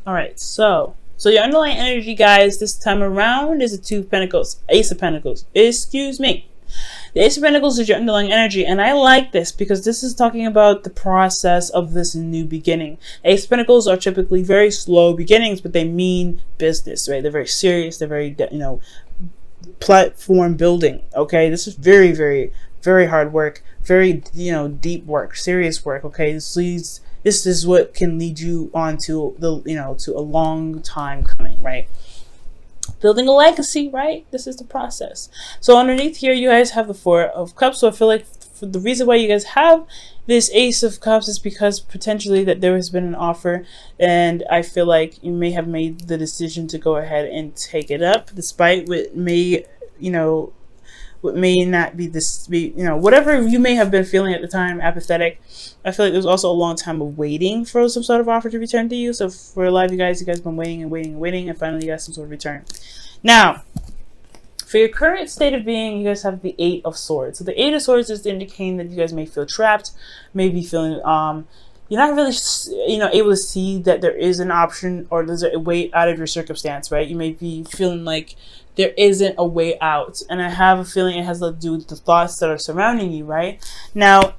All right, so your underlying energy, guys, this time around is a Two of Pentacles, Ace of Pentacles. Excuse me. The Ace of Pentacles is your underlying energy, and I like this because this is talking about the process of this new beginning. Ace of Pentacles are typically very slow beginnings, but they mean business, right? They're very serious. They're very, platform building. Okay, this is very, very, very hard work. Very, deep work, serious work. Okay, this is what can lead you on to to a long time coming, right? Building a legacy, right? This is the process. So underneath here, you guys have the Four of Cups. So I feel like the reason why you guys have this Ace of Cups is because potentially that there has been an offer, and I feel like you may have made the decision to go ahead and take it up, despite what may, what may not be this, whatever you may have been feeling at the time, apathetic. I feel like there's also a long time of waiting for some sort of offer to return to you. So for a lot of you guys been waiting and waiting and waiting, and finally you got some sort of return. Now, for your current state of being, you guys have the Eight of Swords. So the Eight of Swords is indicating that you guys may feel trapped, maybe feeling you're not really able to see that there is an option or there's a way out of your circumstance, right? You may be feeling like there isn't a way out, and I have a feeling it has to do with the thoughts that are surrounding you, right? Now,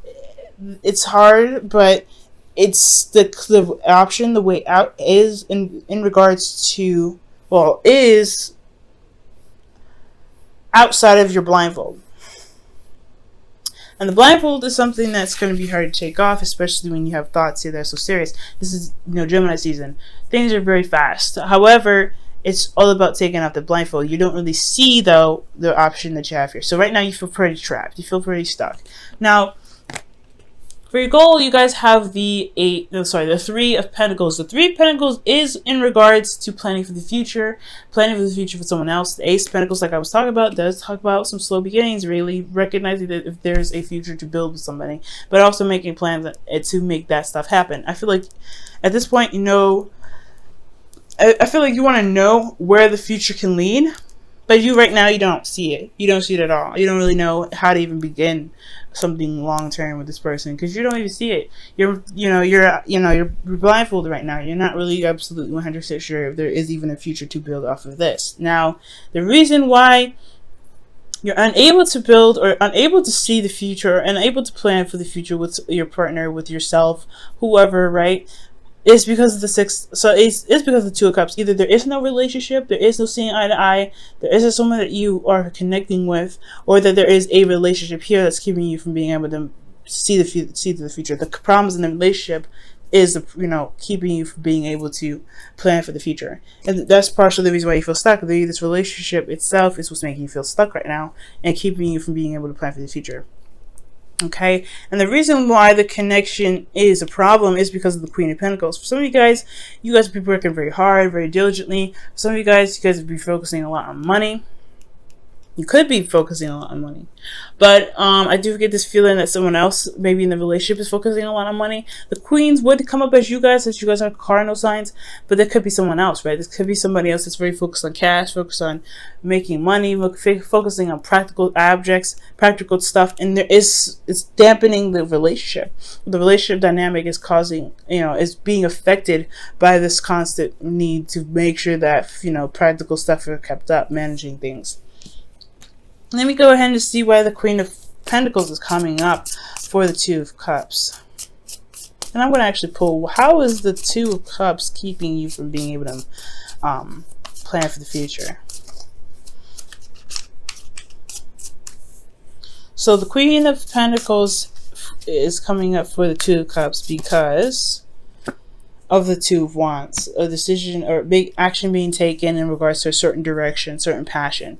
it's hard, but it's the option, the way out is in regards to, well, is outside of your blindfold. And the blindfold is something that's going to be hard to take off, especially when you have thoughts here that are so serious. This is, Gemini season. Things are very fast. However, it's all about taking off the blindfold. You don't really see, though, the option that you have here. So right now you feel pretty trapped. You feel pretty stuck. Now, for your goal, you guys have the Three of Pentacles. The Three of Pentacles is in regards to planning for the future for someone else. The Ace of Pentacles, like I was talking about, does talk about some slow beginnings, really recognizing that if there's a future to build with somebody, but also making plans to make that stuff happen. I feel like at this point, I feel like you want to know where the future can lead, but right now you don't see it. You don't see it at all. You don't really know how to even begin something long term with this person because you don't even see it. You're blindfolded right now. You're not really absolutely 100% sure if there is even a future to build off of this. Now, the reason why you're unable to build or unable to see the future or unable to plan for the future with your partner, with yourself, whoever, right? It's because of the it's because of the Two of Cups. Either there is no relationship, there is no seeing eye to eye, there isn't someone that you are connecting with, or that there is a relationship here that's keeping you from being able to see the future. The problems in the relationship is keeping you from being able to plan for the future, and that's partially the reason why you feel stuck. This relationship itself is what's making you feel stuck right now and keeping you from being able to plan for the future. Okay, and the reason why the connection is a problem is because of the Queen of Pentacles. For some of you guys will be working very hard, very diligently. For some of you guys will be focusing a lot on money. You could be focusing a lot on money, but I do get this feeling that someone else, maybe in the relationship, is focusing a lot on money. The Queens would come up as you guys are cardinal signs, but there could be someone else, right? This could be somebody else that's very focused on cash, focused on making money, focusing on practical objects, practical stuff, and it's dampening the relationship. The relationship dynamic is causing, is being affected by this constant need to make sure that practical stuff are kept up, managing things. Let me go ahead and see why the Queen of Pentacles is coming up for the Two of Cups. And I'm going to actually pull, how is the Two of Cups keeping you from being able to plan for the future? So the Queen of Pentacles is coming up for the Two of Cups because of the Two of Wands. A decision or big action being taken in regards to a certain direction, certain passion.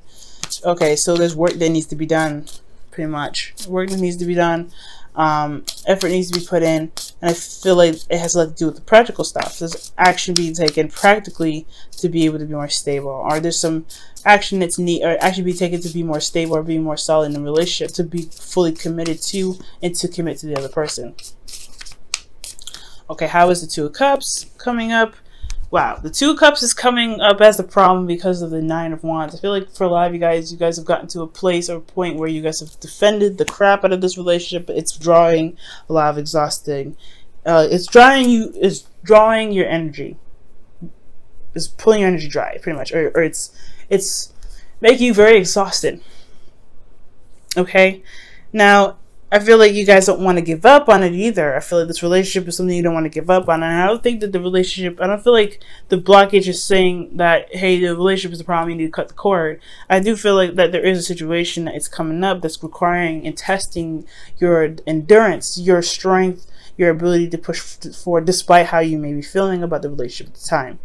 Okay, so there's work that needs to be done, pretty much. Work that needs to be done, effort needs to be put in, and I feel like it has a lot to do with the practical stuff. There's action being taken practically to be able to be more stable, or there's some action that's action being taken to be more stable or be more solid in a relationship, to be fully committed to and to commit to the other person. Okay, how is the Two of Cups coming up? Wow, the Two of Cups is coming up as the problem because of the Nine of Wands. I feel like for a lot of you guys have gotten to a place or a point where you guys have defended the crap out of this relationship, but it's drawing a lot of exhausting. It's drawing your energy. is pulling your energy dry, pretty much, or it's making you very exhausted. Okay, now I feel like you guys don't want to give up on it either. I feel like this relationship is something you don't want to give up on. And I don't think that the relationship, I don't feel like the blockage is saying that, hey, the relationship is the problem, you need to cut the cord. I do feel like that there is a situation that is coming up that's requiring and testing your endurance, your strength, your ability to push forward despite how you may be feeling about the relationship at the time.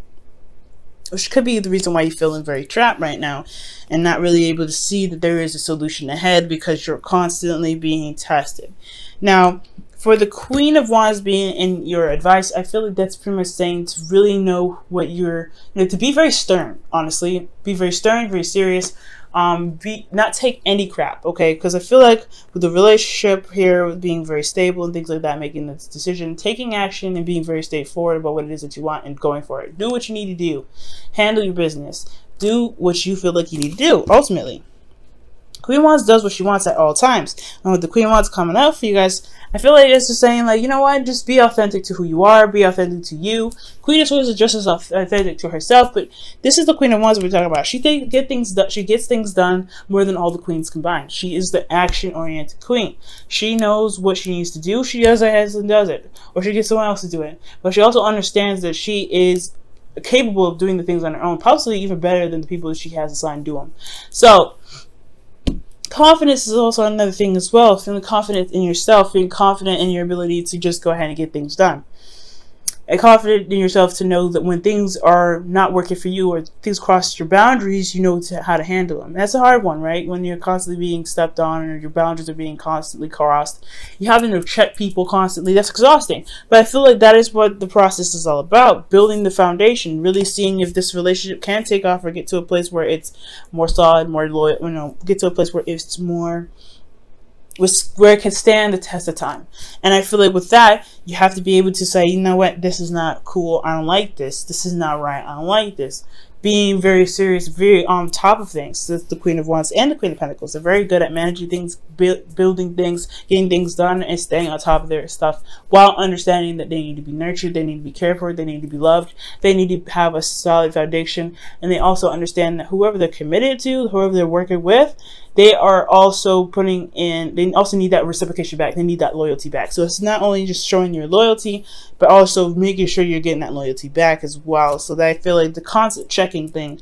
Which could be the reason why you're feeling very trapped right now and not really able to see that there is a solution ahead, because you're constantly being tested. Now, for the Queen of Wands being in your advice, I feel like that's pretty much saying to really know what you're, to be very stern, honestly. Be very stern, very serious. Not take any crap, okay? Because I feel like with the relationship here, with being very stable and things like that, making this decision, taking action and being very straightforward about what it is that you want and going for it. Do what you need to do. Handle your business. Do what you feel like you need to do, ultimately. Queen of Wands does what she wants at all times. And with the Queen of Wands coming out for you guys, I feel like it's just saying, like, you know what, just be authentic to who you are, be authentic to you. Queen of Swords is just as authentic to herself, but this is the Queen of Wands we're talking about. She gets things done more than all the queens combined. She is the action-oriented queen. She knows what she needs to do. She does it and does it, or she gets someone else to do it. But she also understands that she is capable of doing the things on her own, possibly even better than the people that she has assigned to do them. So confidence is also another thing as well. Feeling confident in yourself, feeling confident in your ability to just go ahead and get things done. And confident in yourself to know that when things are not working for you or things cross your boundaries, you know how to handle them. That's a hard one, right? When you're constantly being stepped on or your boundaries are being constantly crossed, you having to check people constantly. That's exhausting. But I feel like that is what the process is all about. Building the foundation, really seeing if this relationship can take off or get to a place where it's more solid, more loyal, get to a place where it's more, where it can stand the test of time. And I feel like with that, you have to be able to say, you know what, this is not cool, I don't like this. This is not right, I don't like this. Being very serious, very on top of things. That's the Queen of Wands and the Queen of Pentacles. They're very good at managing things, building things, getting things done, and staying on top of their stuff while understanding that they need to be nurtured, they need to be cared for, they need to be loved, they need to have a solid foundation, and they also understand that whoever they're committed to, whoever they're working with, they are also putting in, they also need that reciprocation back. They need that loyalty back. So it's not only just showing your loyalty, but also making sure you're getting that loyalty back as well. So that I feel like the constant checking thing,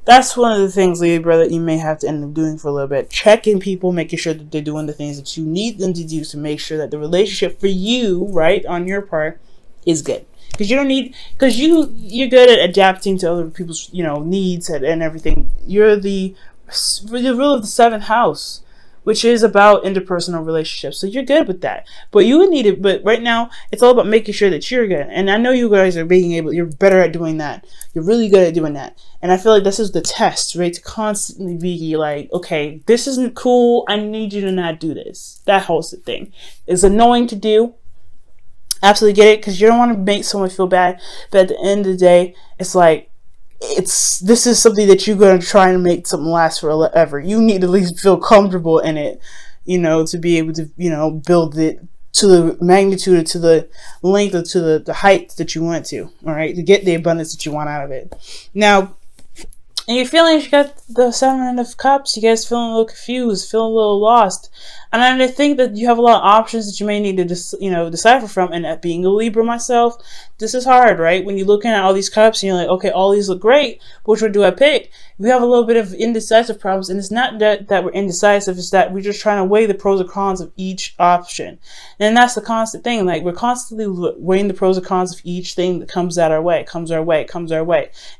that's one of the things, Libra, that you may have to end up doing for a little bit. Checking people, making sure that they're doing the things that you need them to do to make sure that the relationship for you, right, on your part, is good. Because you don't need, because you're good at adapting to other people's, needs and everything. You're the rule of the 7th house, which is about interpersonal relationships. So you're good with that. But you would need it. But right now, it's all about making sure that you're good. And I know you guys are you're better at doing that. You're really good at doing that. And I feel like this is the test, right? To constantly be like, okay, this isn't cool. I need you to not do this. That whole thing is annoying to do. Absolutely get it, because you don't want to make someone feel bad. But at the end of the day, it's like, this is something that you're going to try and make something last forever. You need to at least feel comfortable in it, to be able to, build it to the magnitude, to the length, or to the height that you want to, all right, to get the abundance that you want out of it. Now, and you're feeling, you got the 7 of Cups, you guys feeling a little confused, feeling a little lost. And I think that you have a lot of options that you may need to decipher from. And at being a Libra myself, this is hard, right? When you're looking at all these cups and you're like, okay, all these look great, but which one do I pick? We have a little bit of indecisive problems, and it's not that we're indecisive, it's that we're just trying to weigh the pros and cons of each option. And that's the constant thing. Like, we're constantly weighing the pros and cons of each thing that comes our way.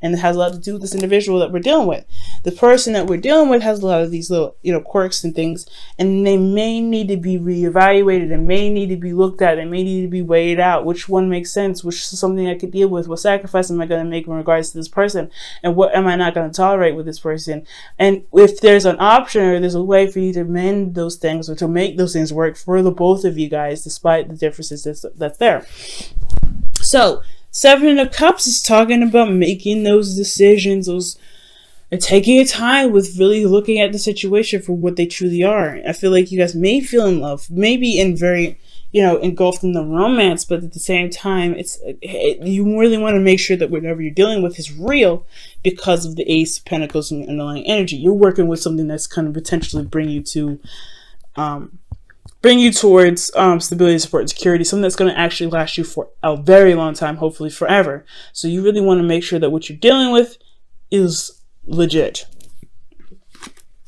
And it has a lot to do with this individual that we're dealing with. The person that we're dealing with has a lot of these little, quirks and things, and they may need to be reevaluated, and may need to be looked at, and may need to be weighed out. Which one makes sense? Which is something I could deal with? What sacrifice am I going to make in regards to this person? And what am I not going to tolerate with this person? And if there's an option, or there's a way for you to mend those things, or to make those things work for the both of you guys, despite the differences that's there. So 7 of Cups is talking about making those decisions, and taking your time with really looking at the situation for what they truly are. I feel like you guys may feel in love, maybe in very, you know, engulfed in the romance, but at the same time, you really want to make sure that whatever you're dealing with is real because of the Ace of Pentacles and your underlying energy. You're working with something that's kind of potentially bring you towards stability, support, and security, something that's going to actually last you for a very long time, hopefully forever. So you really want to make sure that what you're dealing with is legit.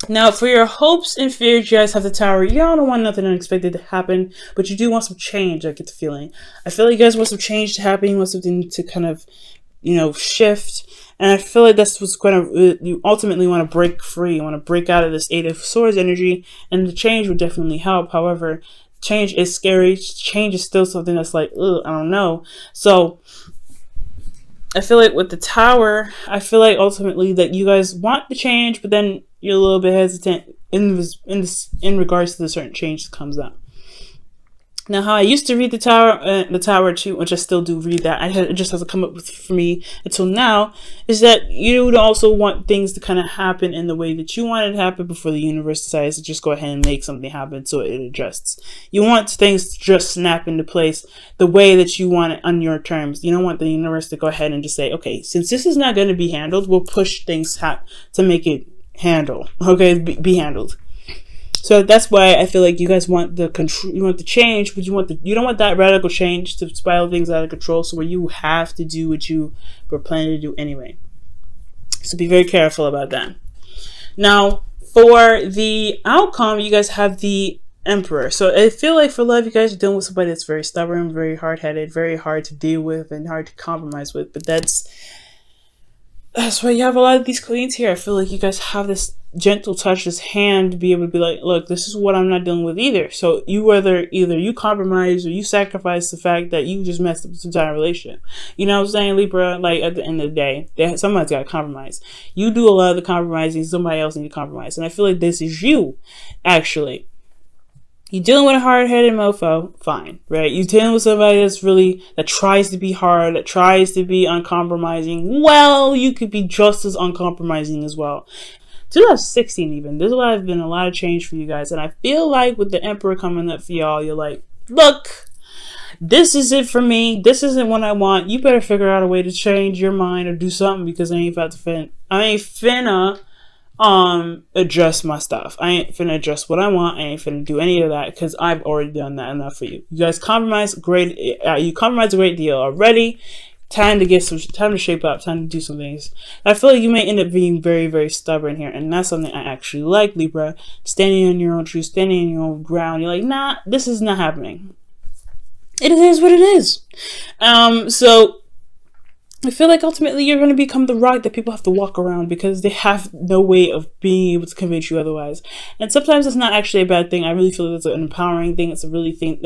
Now, for your hopes and fears, you guys have the Tower. Y'all don't want nothing unexpected to happen, but you do want some change, I get the feeling. I feel like you guys want some change to happen. You want something to kind of, you know, shift. And I feel like that's what's going to, you ultimately want to break free. You want to break out of this Eight of Swords energy, and the change would definitely help. However, change is scary. Change is still something that's like, ugh, I don't know. So I feel like with the Tower, I feel like ultimately that you guys want the change, but then you're a little bit hesitant in regards to the certain change that comes up. Now, how I used to read the Tower too, which I still do read that, it just hasn't come up with for me until now, is that you would also want things to kind of happen in the way that you want it to happen before the universe decides to just go ahead and make something happen so it adjusts. You want things to just snap into place the way that you want it on your terms. You don't want the universe to go ahead and just say, okay, since this is not going to be handled, we'll push things to make it be handled. So that's why I feel like you guys want the control, you want the change, but you don't want that radical change to spiral things out of control, so where you have to do what you were planning to do anyway. So be very careful about that. Now, for the outcome, you guys have the Emperor. So I feel like for love, you guys are dealing with somebody that's very stubborn, very hard-headed, very hard to deal with, and hard to compromise with. But that's why you have a lot of these queens here. I feel like you guys have this gentle touch, this hand to be able to be like, look, this is what I'm not dealing with either. So you either you compromise or you sacrifice the fact that you just messed up this entire relationship. You know what I'm saying, Libra? Like, at the end of the day, somebody's got to compromise. You do a lot of the compromising, somebody else needs to compromise. And I feel like this is you, actually. You're dealing with a hard-headed mofo, fine, right? You're dealing with somebody that tries to be hard, that tries to be uncompromising. Well, you could be just as uncompromising as well. 2016 even, there's been a lot of change for you guys. And I feel like with the Emperor coming up for y'all, you're like, look, this is it for me. This isn't what I want. You better figure out a way to change your mind or do something, because I ain't finna adjust my stuff. I ain't finna adjust what I want. I ain't finna do any of that, because I've already done that enough for you. You guys compromise great. You compromise a great deal already. Time to shape up, time to do some things. I feel like you may end up being very, very stubborn here, and that's something I actually like, Libra. Standing on your own truth, standing on your own ground. You're like, nah, this is not happening. It is what it is. So I feel like ultimately you're going to become the rock that people have to walk around, because they have no way of being able to convince you otherwise. And sometimes it's not actually a bad thing. I really feel like it's an empowering thing. That's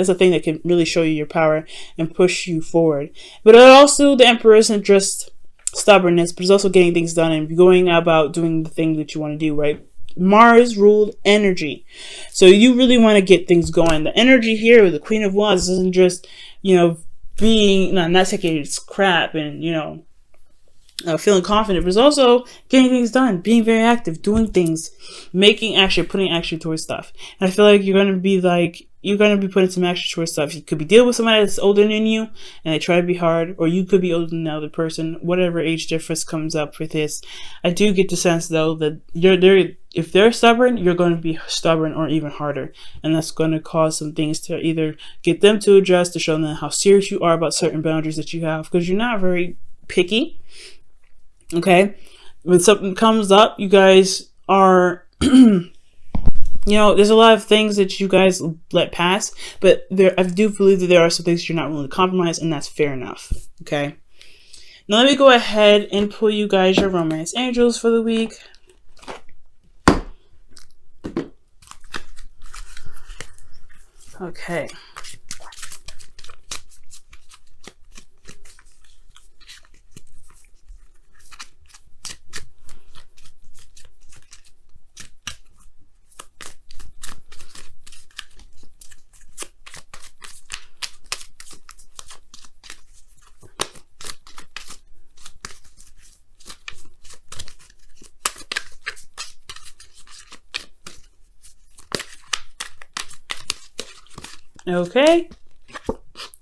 a thing that can really show you your power and push you forward. But also, the Emperor isn't just stubbornness, but it's also getting things done and going about doing the thing that you want to do, right? Mars ruled energy. So you really want to get things going. The energy here with the Queen of Wands isn't just, being not taking its crap and feeling confident, but it's also getting things done, being very active, doing things, putting action towards stuff. And I feel like you're going to be putting some action towards stuff. You could be dealing with somebody that's older than you and they try to be hard, or you could be older than the other person. Whatever age difference comes up with this, I do get the sense though that if they're stubborn, you're going to be stubborn or even harder, and that's going to cause some things to either get them to adjust, to show them how serious you are about certain boundaries that you have, because you're not very picky. Okay, when something comes up, you guys are there's a lot of things that you guys let pass, but I do believe that there are some things you're not willing to compromise, and that's fair enough. Okay, now let me go ahead and pull you guys your romance angels for the week. Okay. Okay,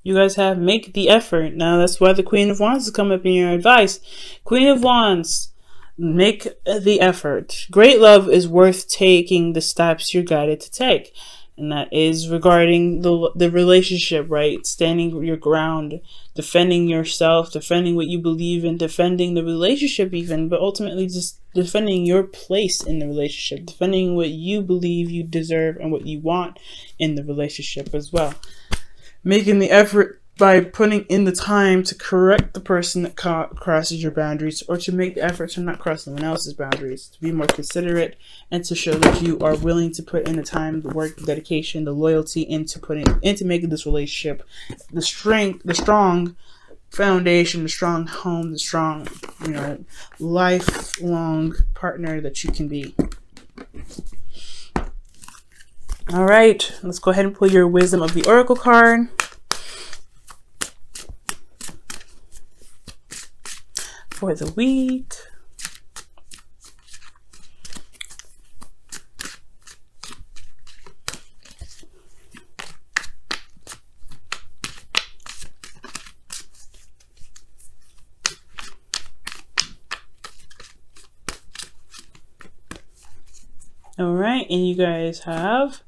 You guys have make the effort. Now that's why the Queen of Wands has come up in your advice. Queen of Wands, make the effort. Great love is worth taking the steps you're guided to take. And that is regarding the relationship, right? Standing your ground, defending yourself, defending what you believe in, defending the relationship even, but ultimately just defending your place in the relationship, defending what you believe you deserve and what you want in the relationship as well. Making the effort by putting in the time to correct the person that crosses your boundaries, or to make the effort to not cross someone else's boundaries, to be more considerate, and to show that you are willing to put in the time, the work, the dedication, the loyalty into making this relationship the strong foundation, the strong home, the strong, lifelong partner that you can be. All right, let's go ahead and pull your Wisdom of the Oracle card. For the week. All right, and you guys have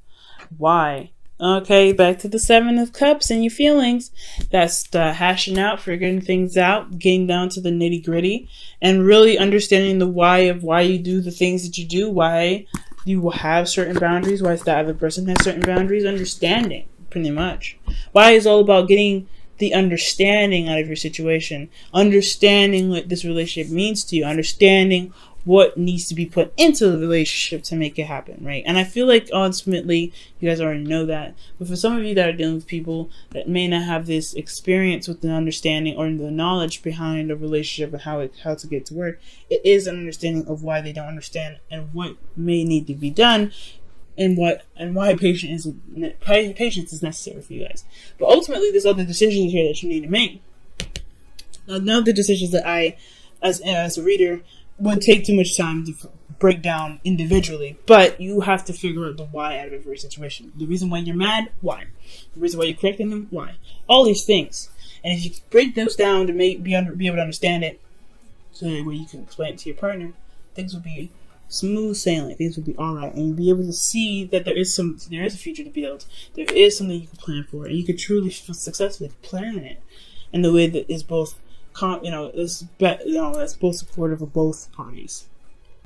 why. Okay, back to the Seven of Cups and your feelings. That's the hashing out, figuring things out, getting down to the nitty gritty, and really understanding the why of why you do the things that you do, why you have certain boundaries, why the other person has certain boundaries, understanding, pretty much. Why is all about getting the understanding out of your situation, understanding what this relationship means to you, understanding what needs to be put into the relationship to make it happen, right? And I feel like ultimately you guys already know that. But for some of you that are dealing with people that may not have this experience with the understanding or the knowledge behind a relationship and how to get to work, it is an understanding of why they don't understand and what may need to be done, and why patience is necessary for you guys. But ultimately, there's other decisions here that you need to make. Now, none of the decisions that I, as a reader, would take too much time to break down individually, but you have to figure out the why out of every situation. The reason why you're mad, why? The reason why you're correcting them, why? All these things. And if you break those down to be able to understand it, so that way you can explain it to your partner, things will be smooth sailing. Things will be alright, and you'll be able to see that there is a future to build. There is something you can plan for, and you can truly successfully plan it in the way that is both that's both supportive of both parties.